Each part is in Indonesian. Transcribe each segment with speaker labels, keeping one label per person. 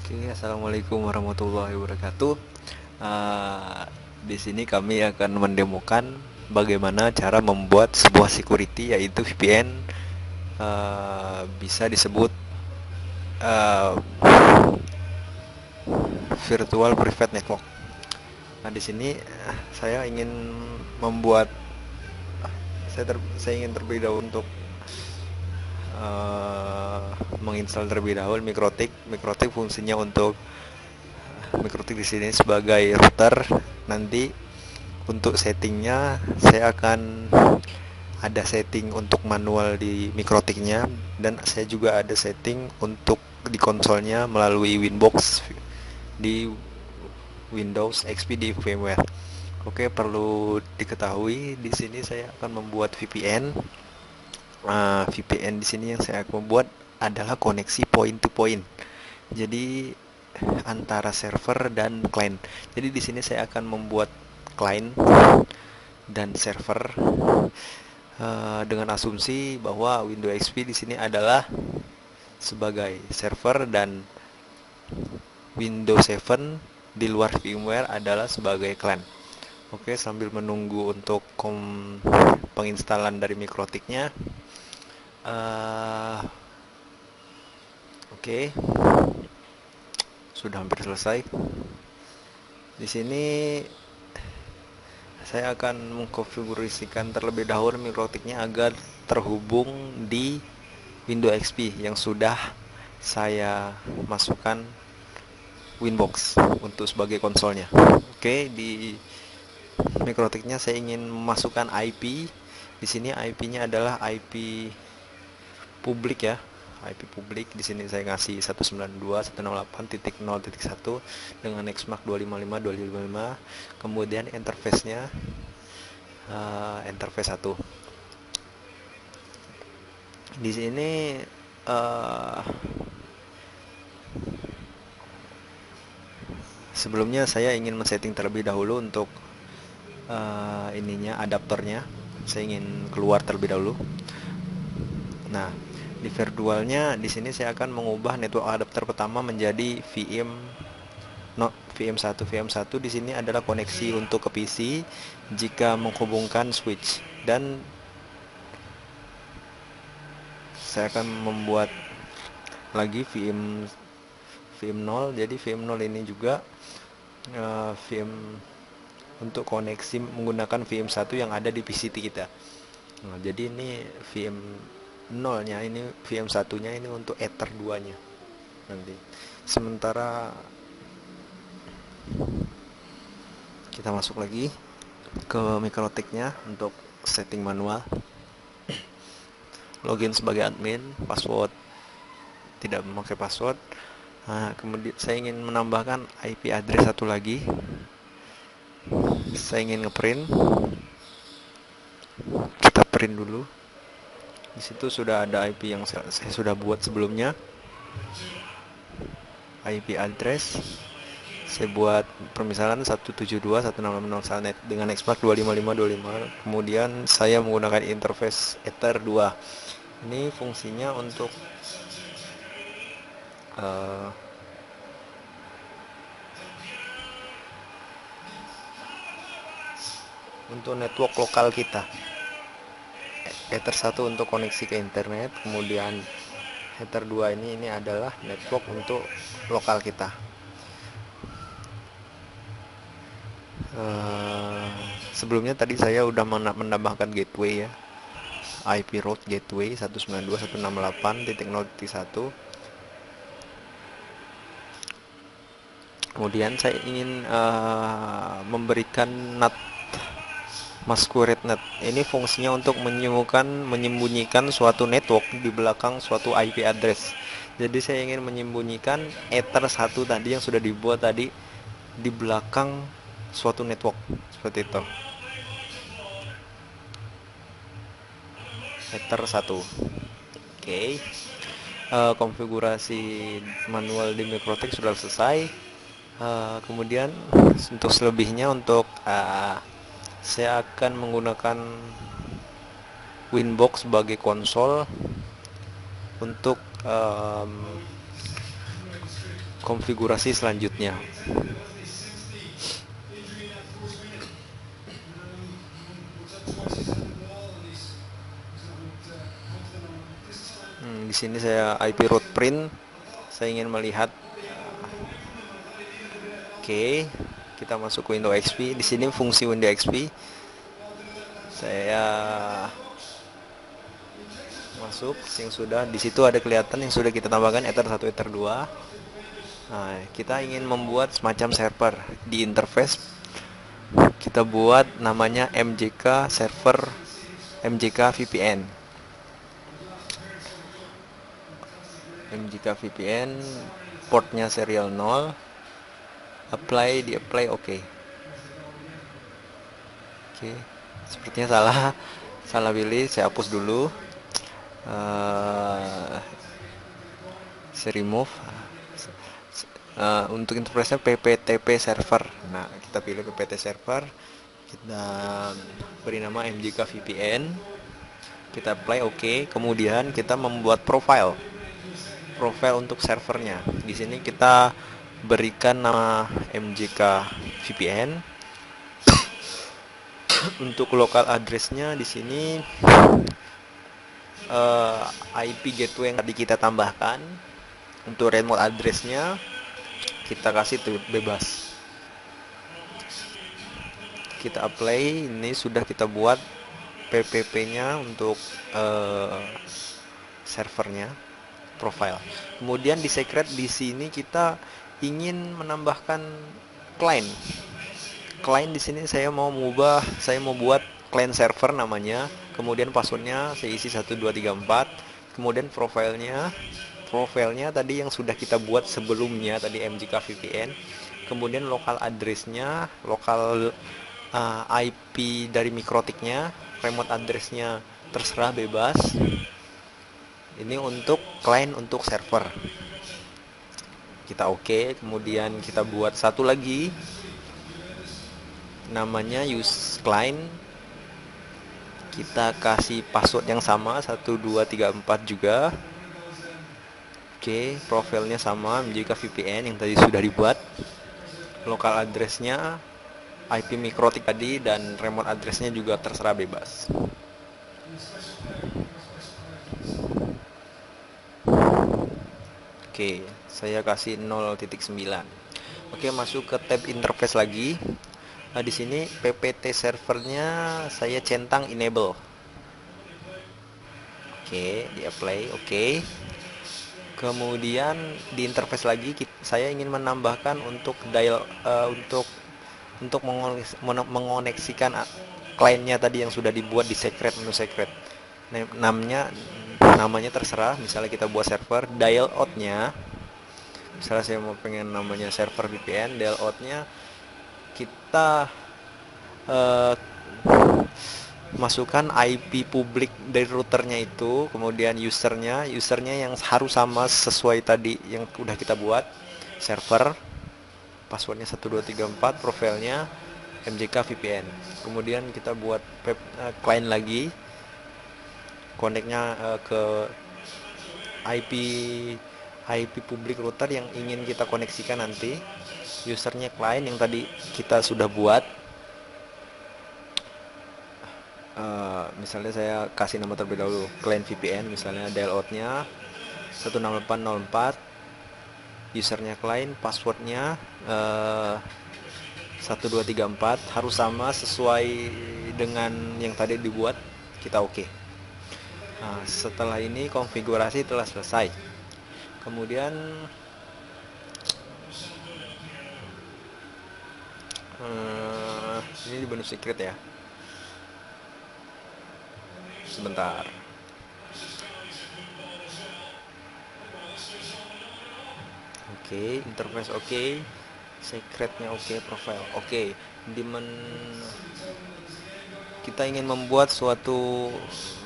Speaker 1: Oke, assalamualaikum warahmatullahi wabarakatuh. Di sini kami akan mendemokan bagaimana cara membuat sebuah security yaitu VPN, bisa disebut uh, virtual private network. Nah, di sini saya ingin membuat saya ingin terlebih dahulu untuk menginstal terlebih dahulu Mikrotik. Mikrotik fungsinya untuk Mikrotik di sini sebagai router. Nanti untuk settingnya saya akan ada setting untuk manual di Mikrotiknya, dan saya juga ada setting untuk di konsolnya melalui Winbox di Windows XP di VMware. Oke, perlu diketahui di sini saya akan membuat VPN. VPN di sini yang saya akan membuat adalah koneksi point to point. Jadi antara server dan client. Jadi di sini saya akan membuat client dan server dengan asumsi bahwa Windows XP di sini adalah sebagai server dan Windows 7 di luar VMware adalah sebagai client. Oke, sambil menunggu untuk penginstalan dari Mikrotiknya. Oke, sudah hampir selesai. Di sini saya akan mengkonfigurasikan terlebih dahulu Mikrotiknya agar terhubung di Windows XP yang sudah saya masukkan Winbox untuk sebagai konsolnya. Oke, di Mikrotiknya saya ingin memasukkan IP. Di sini IP-nya adalah IP publik ya. IP publik di sini saya ngasih 192.168.0.1 dengan Nextmark 255.255. Kemudian interface-nya interface 1. Di sini sebelumnya saya ingin men-setting terlebih dahulu untuk ininya adaptornya. Saya ingin keluar terlebih dahulu. Nah, di virtualnya di sini saya akan mengubah network adapter pertama menjadi VM1. VM1 di sini adalah koneksi untuk ke PC jika menghubungkan switch, dan saya akan membuat lagi VM0. Jadi VM0 ini juga VM untuk koneksi menggunakan VM1 yang ada di PCT kita. Nah, jadi ini VM0 nya, ini VM1 nya ini untuk Ether 2 nya nanti. Sementara kita masuk lagi ke Mikrotiknya untuk setting manual. Login sebagai admin, password tidak memakai password. Nah, kemudian saya ingin menambahkan IP address satu lagi. Saya ingin ngeprint. Kita print dulu. Di situ sudah ada IP yang saya sudah buat sebelumnya. IP address saya buat permisalan 172.168.0.1 dengan Nextmark 255.255. Kemudian saya menggunakan interface Ether 2. Ini fungsinya untuk network lokal kita. Ether 1 untuk koneksi ke internet, kemudian Ether 2 ini adalah network untuk lokal kita. Sebelumnya tadi saya udah menambahkan gateway ya, IP route gateway 192.168.0.1. Kemudian saya ingin memberikan NAT masquerade net. Ini fungsinya untuk menyembunyikan suatu network di belakang suatu IP address. Jadi saya ingin menyembunyikan Ether 1 tadi yang sudah dibuat tadi di belakang suatu network seperti itu. Ether 1. Oke. Konfigurasi manual di Mikrotik sudah selesai. Kemudian untuk selebihnya, untuk saya akan menggunakan Winbox sebagai konsol untuk konfigurasi selanjutnya. Di sini saya IP route print, saya ingin melihat. Oke, kita masuk ke Windows XP. Di sini fungsi Windows XP. Saya masuk yang sudah di situ ada kelihatan yang sudah kita tambahkan Ether 1, Ether 2. Nah, kita ingin membuat semacam server di interface. Kita buat namanya MJK server MJK VPN. MJK VPN portnya serial 0. Di apply oke. Oke, sepertinya salah pilih, saya hapus dulu. Saya remove. Untuk interface-nya PPTP server. Nah, kita pilih PPT server, kita beri nama MJK VPN, kita apply oke. Kemudian kita membuat profile untuk servernya. Di sini kita berikan nama MJK VPN. Untuk lokal address-nya di sini IP gateway yang tadi kita tambahkan. Untuk remote address-nya kita kasih bebas. Kita apply, ini sudah kita buat PPP-nya untuk servernya, profile. Kemudian di secret di sini kita ingin menambahkan client. Client di sini saya mau buat client server namanya. Kemudian passwordnya saya isi 1234. Kemudian profilnya tadi yang sudah kita buat sebelumnya tadi MJK VPN. Kemudian lokal address-nya, lokal IP dari mikrotiknya, remote address-nya terserah bebas. Ini untuk client, untuk server. Kita oke. Kemudian kita buat satu lagi namanya use client. Kita kasih password yang sama 1234 juga. Oke, profilnya sama MJK VPN yang tadi sudah dibuat. Lokal address-nya IP mikrotik tadi, dan remote address-nya juga terserah bebas. Oke, saya kasih 0.9. Oke, masuk ke tab interface lagi. Nah, di sini PPT servernya saya centang enable. Oke, di apply oke. Kemudian di interface lagi saya ingin menambahkan untuk untuk mengoneksikan kliennya tadi yang sudah dibuat di secret, menu secret. Namanya terserah, misalnya kita buat server, dial out-nya misalnya saya mau pengen namanya server VPN, dial out-nya kita masukkan IP publik dari routernya itu, kemudian usernya yang harus sama sesuai tadi yang udah kita buat, server, passwordnya 1234, profilnya MJK VPN. Kemudian kita buat client lagi, connect-nya ke IP publik router yang ingin kita koneksikan nanti. Usernya client yang tadi kita sudah buat. Misalnya saya kasih nama terlebih dahulu client VPN, misalnya dial out-nya 16804, usernya client, passwordnya 1234, harus sama sesuai dengan yang tadi dibuat. Kita oke. Nah, setelah ini konfigurasi telah selesai. Kemudian ini di menu secret ya. Sebentar. Oke, interface oke, secretnya oke, profile oke. Kita ingin membuat suatu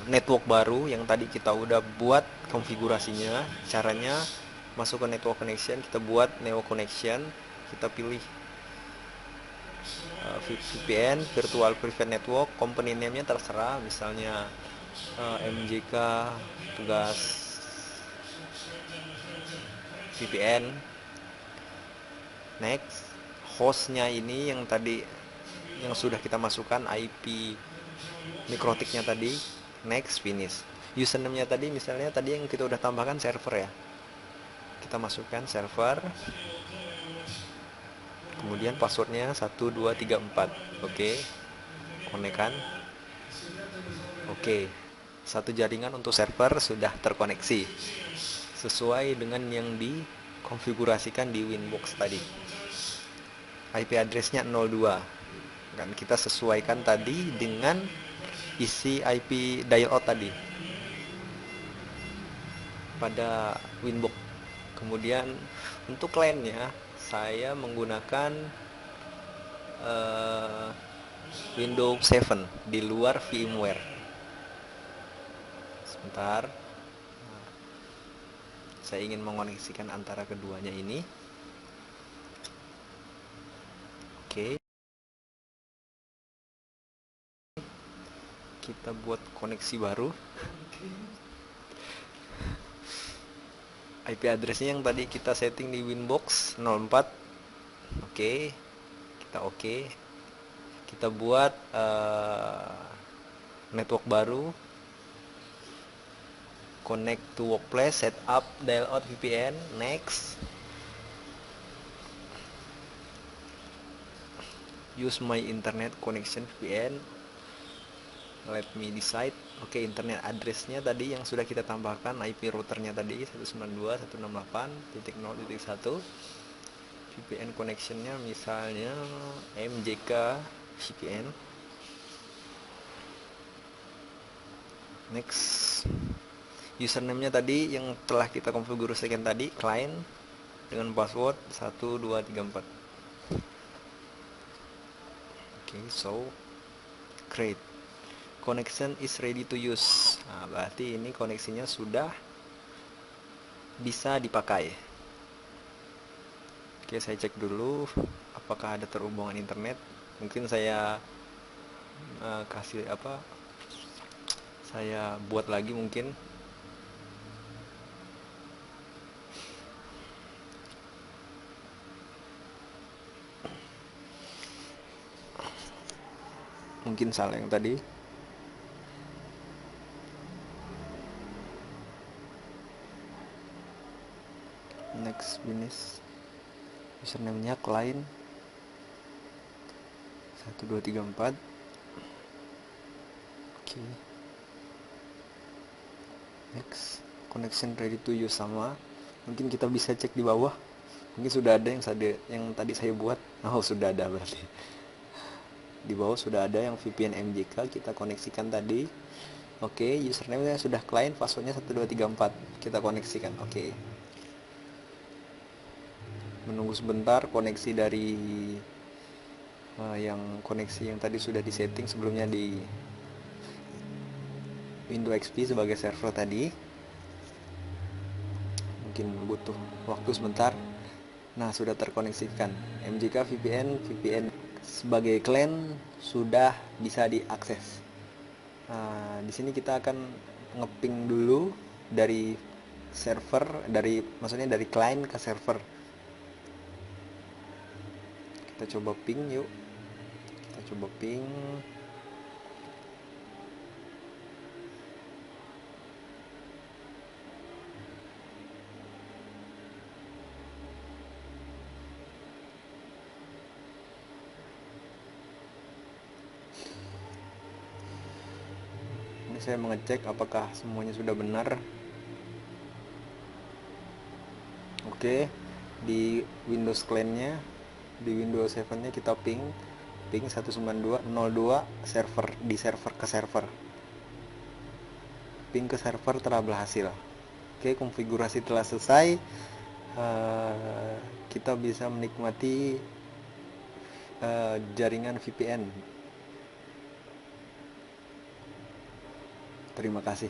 Speaker 1: network baru yang tadi kita udah buat konfigurasinya. Caranya masuk ke network connection, kita buat neo connection, kita pilih VPN, virtual private network, company name-nya terserah, misalnya MJK tugas VPN. Next, hostnya ini yang tadi yang sudah kita masukkan IP mikrotiknya tadi. Next, finish. Username-nya tadi misalnya tadi yang kita udah tambahkan server ya. Kita masukkan server. Kemudian passwordnya 1234. Oke. Konekkan. Oke. Satu jaringan untuk server sudah terkoneksi sesuai dengan yang dikonfigurasikan di Winbox tadi. IP address-nya 02. Dan kita sesuaikan tadi dengan isi IP dial-out tadi pada Winbox. Kemudian untuk kliennya saya menggunakan Windows 7 di luar VMware. Sebentar, saya ingin mengoneksikan antara keduanya ini. Oke, kita buat koneksi baru. IP addressnya yang tadi kita setting di Winbox 04. Oke, kita buat network baru, connect to workplace, setup dial out VPN. Next, use my internet connection VPN, let me decide. Oke, internet addressnya tadi yang sudah kita tambahkan, IP routernya tadi 192.168.0.1. VPN connectionnya misalnya MJK VPN. Next, username-nya tadi yang telah kita konfigurasikan tadi, client dengan password 1234. Oke, so create. Connection is ready to use. Nah, berarti ini koneksinya sudah bisa dipakai. Oke, saya cek dulu apakah ada terhubungan internet. Mungkin saya kasih apa? Saya buat lagi mungkin. Mungkin salah yang tadi. Next, finish. Username-nya client 1234. Oke. Next, connection ready to use sama. Mungkin kita bisa cek di bawah. Mungkin sudah ada yang tadi saya buat. Oh, sudah ada berarti. Di bawah sudah ada yang VPN MJK kita koneksikan tadi. Oke, username-nya sudah client, passwordnya 1234. Kita koneksikan. Oke. Menunggu sebentar koneksi dari koneksi yang tadi sudah disetting sebelumnya di Windows XP sebagai server tadi. Mungkin butuh waktu sebentar. Nah, sudah terkoneksikan. MJK VPN sebagai client sudah bisa diakses. Nah, di sini kita akan ngeping dulu dari server, maksudnya dari client ke server. Kita coba ping yuk. Kita coba ping. Ini saya mengecek apakah semuanya sudah benar. Oke, di Windows client-nya, di Windows 7-nya kita ping 192.02 server, di server ke server. Ping ke server telah berhasil. Oke, konfigurasi telah selesai. Kita bisa menikmati jaringan VPN. Terima kasih.